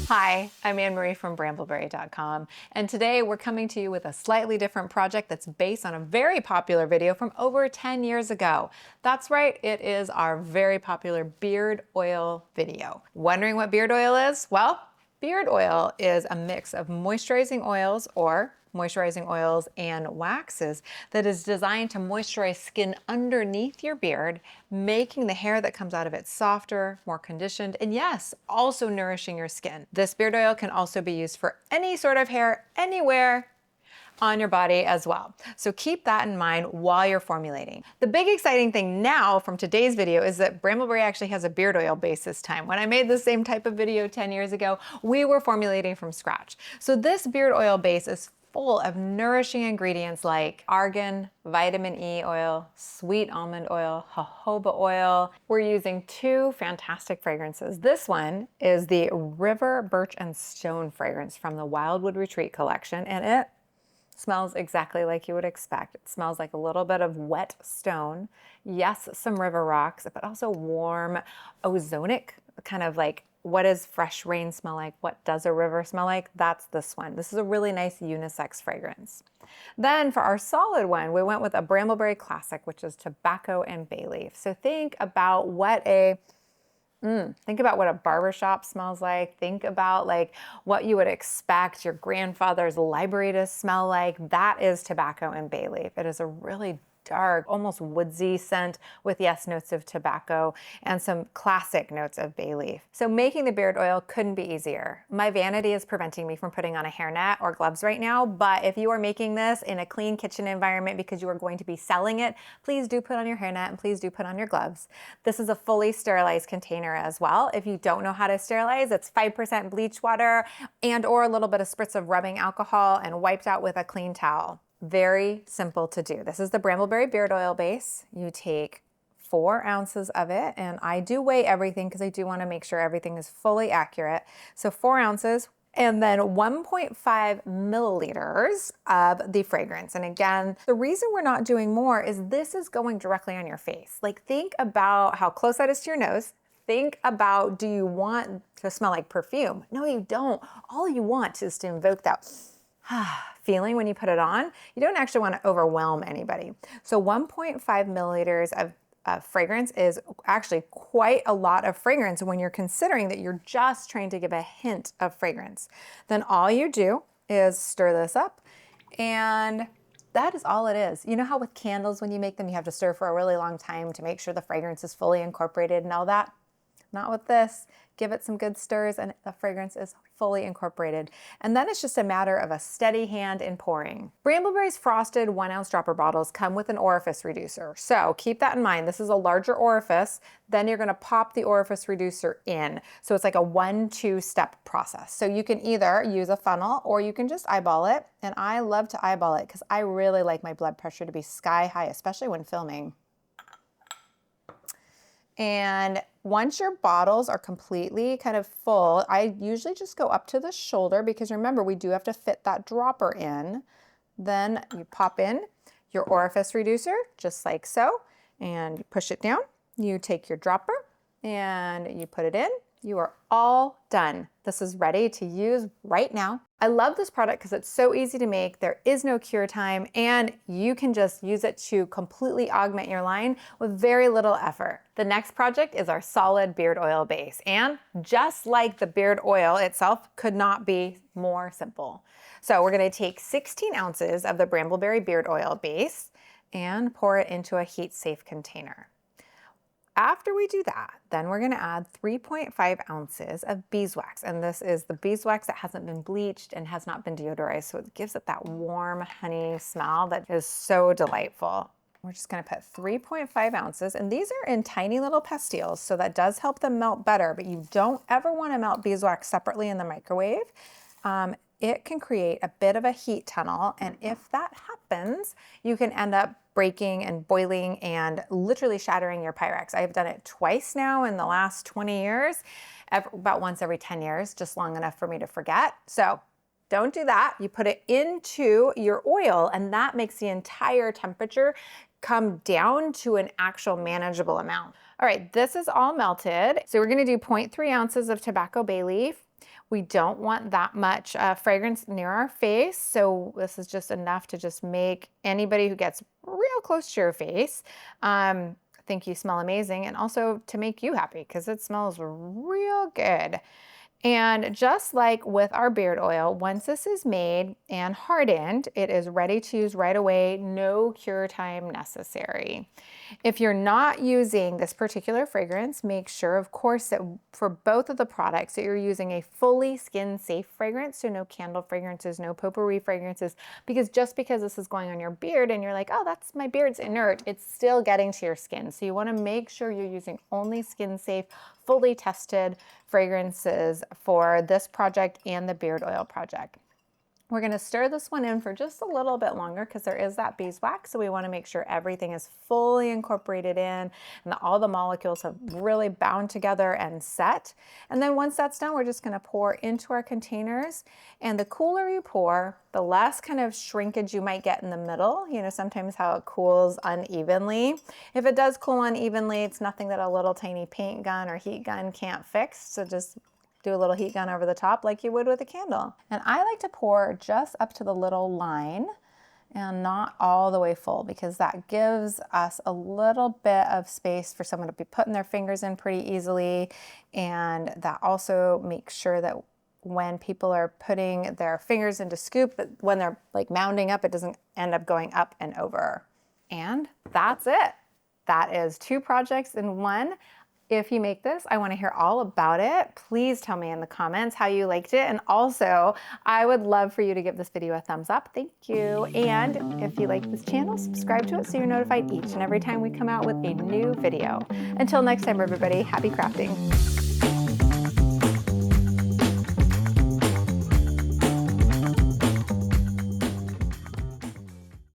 Hi, I'm Anne-Marie from brambleberry.com, and today we're coming to you with a slightly different project that's based on a very popular video from over 10 years ago. That's right, it is our very popular beard oil video. Wondering what beard oil is? Well, beard oil is a mix of moisturizing oils and waxes that is designed to moisturize skin underneath your beard, making the hair that comes out of it softer, more conditioned, and yes, also nourishing your skin. This beard oil can also be used for any sort of hair, anywhere on your body as well. So keep that in mind while you're formulating. The big exciting thing now from today's video is that Brambleberry actually has a beard oil base this time. When I made the same type of video 10 years ago, we were formulating from scratch. So this beard oil base is full of nourishing ingredients like argan, vitamin E oil, sweet almond oil, jojoba oil. We're using two fantastic fragrances. This one is the River Birch and Stone fragrance from the Wildwood Retreat collection, and it smells exactly like you would expect. It smells like a little bit of wet stone. Yes, some river rocks, but also warm, ozonic, kind of like, what does fresh rain smell like? What does a river smell like? That's this one. This is a really nice unisex fragrance. Then for our solid one, we went with a Brambleberry Classic, which is tobacco and bay leaf. So think about what a barbershop smells like. Think about like what you would expect your grandfather's library to smell like. That is tobacco and bay leaf. It is a really dark, almost woodsy scent with, yes, notes of tobacco and some classic notes of bay leaf. So making the beard oil couldn't be easier. My vanity is preventing me from putting on a hairnet or gloves right now, but if you are making this in a clean kitchen environment because you are going to be selling it, please do put on your hairnet and please do put on your gloves. This is a fully sterilized container as well. If you don't know how to sterilize, it's 5% bleach water and or a little bit of spritz of rubbing alcohol and wiped out with a clean towel. Very simple to do. This is the Brambleberry beard oil base. You take 4 ounces of it, and I do weigh everything because I do want to make sure everything is fully accurate. So 4 ounces, and then 1.5 milliliters of the fragrance. And again, the reason we're not doing more is this is going directly on your face. Like, think about how close that is to your nose. Think about, do you want to smell like perfume? No, you don't. All you want is to invoke that feeling when you put it on. You don't actually want to overwhelm anybody. So 1.5 milliliters of fragrance is actually quite a lot of fragrance when you're considering that you're just trying to give a hint of fragrance. Then all you do is stir this up, and that is all it is. You know how with candles, when you make them, you have to stir for a really long time to make sure the fragrance is fully incorporated and all that? Not with this. Give it some good stirs and the fragrance is fully incorporated. And then it's just a matter of a steady hand in pouring. Brambleberry's frosted 1 ounce dropper bottles come with an orifice reducer. So keep that in mind. This is a larger orifice. Then you're gonna pop the orifice reducer in. So it's like a 1-2 step process. So you can either use a funnel or you can just eyeball it. And I love to eyeball it because I really like my blood pressure to be sky high, especially when filming. And once your bottles are completely kind of full, I usually just go up to the shoulder because remember, we do have to fit that dropper in. Then you pop in your orifice reducer, just like so, and you push it down. You take your dropper and you put it in. You are all done. This is ready to use right now. I love this product because it's so easy to make. There is no cure time, and you can just use it to completely augment your line with very little effort. The next project is our solid beard oil base, and just like the beard oil itself, could not be more simple. So we're gonna take 16 ounces of the Brambleberry beard oil base and pour it into a heat-safe container. After we do that, then we're gonna add 3.5 ounces of beeswax. And this is the beeswax that hasn't been bleached and has not been deodorized. So it gives it that warm honey smell that is so delightful. We're just gonna put 3.5 ounces, and these are in tiny little pastilles, so that does help them melt better, but you don't ever wanna melt beeswax separately in the microwave. It can create a bit of a heat tunnel, and if that happens, you can end up breaking and boiling and literally shattering your Pyrex. I've done it twice now in the last 20 years, about once every 10 years, just long enough for me to forget. So Don't do that. You put it into your oil, and that makes the entire temperature come down to an actual manageable amount. All right, this is all melted. So we're gonna do 0.3 ounces of tobacco bay leaf. We don't want that much fragrance near our face, so this is just enough to just make anybody who gets real close to your face think you smell amazing, and also to make you happy because it smells real good. And just like with our beard oil, once this is made and hardened, it is ready to use right away, no cure time necessary. If you're not using this particular fragrance, make sure, of course, that for both of the products that you're using a fully skin-safe fragrance, so no candle fragrances, no potpourri fragrances, because just because this is going on your beard and you're like, oh, that's my beard's inert, it's still getting to your skin. So you wanna make sure you're using only skin-safe, fully tested fragrances for this project and the beard oil project. We're gonna stir this one in for just a little bit longer because there is that beeswax, so we wanna make sure everything is fully incorporated in and that all the molecules have really bound together and set. And then once that's done, we're just gonna pour into our containers. And the cooler you pour, the less kind of shrinkage you might get in the middle. You know, sometimes how it cools unevenly. If it does cool unevenly, it's nothing that a little tiny paint gun or heat gun can't fix, so just do a little heat gun over the top like you would with a candle. And I like to pour just up to the little line and not all the way full, because that gives us a little bit of space for someone to be putting their fingers in pretty easily. And that also makes sure that when people are putting their fingers into scoop, that when they're like mounding up, it doesn't end up going up and over. And that's it. That is 2 projects in one. If you make this, I want to hear all about it. Please tell me in the comments how you liked it. And also, I would love for you to give this video a thumbs up. Thank you. And if you like this channel, subscribe to it so you're notified each and every time we come out with a new video. Until next time, everybody, happy crafting.